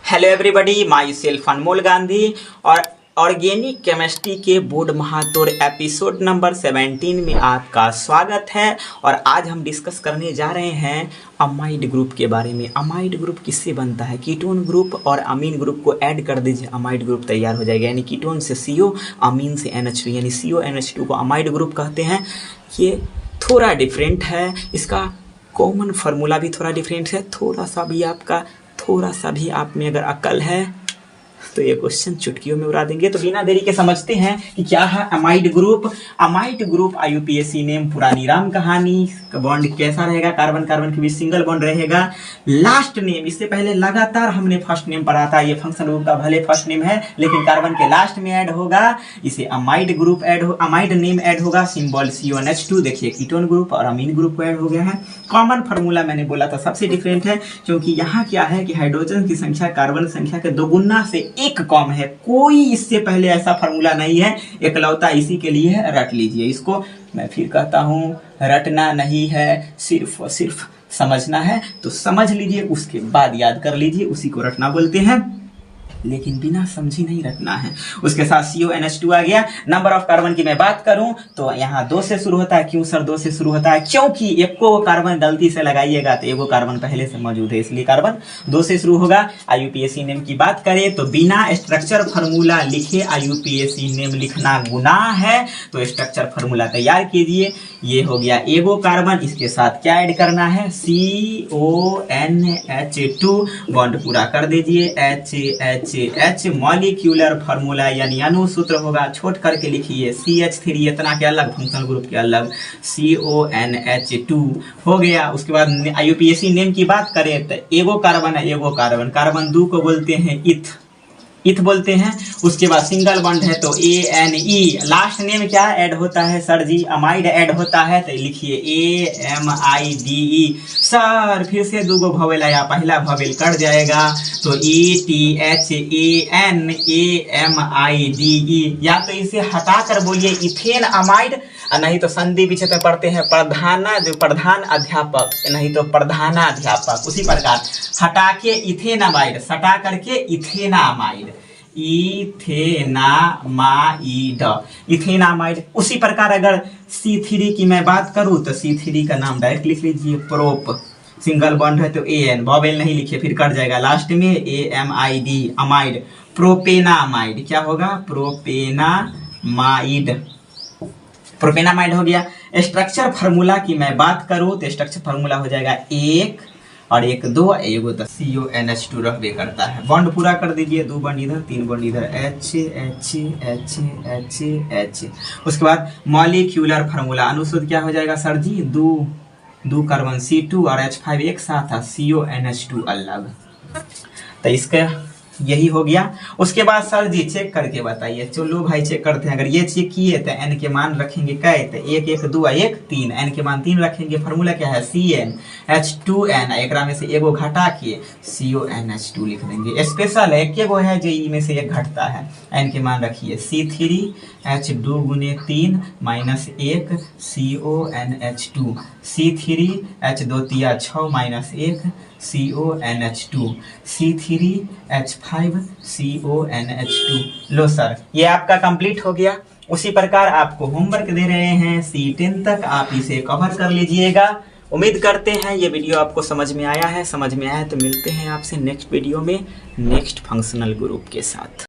Hello everybody, my self अनमोल गांधी और organic chemistry के board महातोड़ episode number 17 में आपका स्वागत है। और आज हम डिस्कस करने जा रहे हैं अमाइड ग्रुप के बारे में। अमाइड ग्रुप किससे बनता है? कीटोन ग्रुप और अमीन ग्रुप को ऐड कर दीजिए, अमाइड ग्रुप तैयार हो जाएगा। यानी कीटोन से CO, अमीन से NH2, यानी CONH2 को अमाइड ग्रुप कहते हैं। ये थोड़ा डिफरेंट है, इसका कॉमन फार्मूला भी थोड़ा डिफरेंट है। थोड़ा सा भी आप में अगर अकल है तो ये क्वेश्चन चुटकियों में उड़ा देंगे। तो बिना देरी के समझते हैं कि क्या है amide group. Amide group IUPAC name, पुरानी राम कहानी। बॉन्ड कैसा रहेगा? कार्बन कार्बन के बीच सिंगल बॉन्ड रहेगा। लास्ट नेम, इससे पहले लगातार हमने फर्स्ट नेम पढ़ा था। ये फंक्शन ग्रुप का भले फर्स्ट नेम है लेकिन कार्बन के लास्ट में ऐड होगा, इसे amide group amide name add होगा। Symbol CONH2। देखिए कीटोन ग्रुप और अमीन ग्रुप को ऐड हो गया है। कॉमन फार्मूला मैंने बोला था सबसे डिफरेंट है, क्योंकि यहाँ क्या है कि हाइड्रोजन की संख्या कार्बन संख्या के दोगुना से एक कम है। कोई इससे पहले ऐसा फार्मूला नहीं है, एकलौता इसी के लिए है। रट लीजिए इसको, मैं फिर कहता हूँ रटना नहीं है, सिर्फ और सिर्फ समझना है। तो समझ लीजिए, उसके बाद याद कर लीजिए, उसी को रटना बोलते हैं, लेकिन बिना समझी नहीं रखना है। उसके साथ CONH2 आ गया। नंबर ऑफ कार्बन की मैं बात करूं तो यहाँ 2 से शुरू होता है। क्यों सर 2 से शुरू होता है? क्योंकि एक को कार्बन गलती से लगाइएगा तो एगो कार्बन पहले से मौजूद है, इसलिए कार्बन 2 से शुरू होगा। IUPAC नेम की बात करें तो बिना स्ट्रक्चर फार्मूला लिखे IUPAC नेम लिखना गुनाह है। तो स्ट्रक्चर फार्मूला तैयार कीजिए। ये हो गया एगो कार्बन, इसके साथ क्या ऐड करना है? CONH2 बॉन्ड पूरा कर दीजिए। H मॉलिक्यूलर फार्मूला यानी अनुसूत्र होगा, छोट करके लिखिए। CH3 इतना के अलग, फंक्शनल ग्रुप के अलग। CONH2 हो गया। उसके बाद IUPAC नेम की बात करें तो एगो कार्बन है, एगो कार्बन 2 को बोलते हैं इथ बोलते हैं। उसके बाद सिंगल बॉन्ड है तो ANE। लास्ट नेम क्या ऐड होता है सर जी? अमाइड ऐड होता है, तो लिखिए AMIDE। सर फिर से 2 भवेल आया, पहला भवेल कट जाएगा तो ETHANAMIDE। या तो इसे हटाकर बोलिए इथेन अमाइड, नहीं तो संधि विच्छेद में पढ़ते हैं प्रधान अध्यापक, नहीं तो प्रधानाध्यापक। उसी प्रकार हटा के इथेनामाइड, सटा करके इथेनामाइड, इथेनामाइड। उसी प्रकार अगर C3 की मैं बात करूं तो C3 का नाम डायरेक्ट लिख लीजिए प्रोप। सिंगल बॉन्ड है तो AN, बॉबेल नहीं लिखिए फिर कट जाएगा। लास्ट में AMID अमाइड, प्रोपेनामाइड। क्या होगा? प्रोपेनामाइड हो गया। स्ट्रक्चर फार्मूला की मैं बात करूं तो स्ट्रक्चर फार्मूला हो जाएगा 1 और 1 2, एगो तो CONH2 रहबे करता है। बॉन्ड पूरा कर दीजिए, 2 बॉन्ड इधर 3 बॉन्ड इधर, H। उसके बाद मॉलिक्यूलर फार्मूला अनुसूत्र क्या हो जाएगा सर जी? 2 कार्बन C2 और H5 एक साथ है, CONH2 अलग। तो इसका यही हो गया। उसके बाद सर जी चेक करके बताइए। चलो भाई चेक करते हैं। अगर ये चेक किए तो n के मान रखेंगे कै? तो 1 1 2 1 3, n के मान 3 रखेंगे। फार्मूला क्या है? CnH2n। एक में से एगो घटा के CONH2 लिख देंगे। स्पेशल है, एक एगो है जो में से एक घटता है। n के मान रखिए C3H2 गुने 3 माइनस 1 CONH2, C3H2 तिया 6 माइनस 1 CONH2, C3H5 CONH2। लो सर ये आपका कंप्लीट हो गया। उसी प्रकार आपको होमवर्क दे रहे हैं, C10 तक आप इसे कवर कर लीजिएगा। उम्मीद करते हैं ये वीडियो आपको समझ में आया है। समझ में आया तो मिलते हैं आपसे नेक्स्ट वीडियो में नेक्स्ट फंक्शनल ग्रुप के साथ।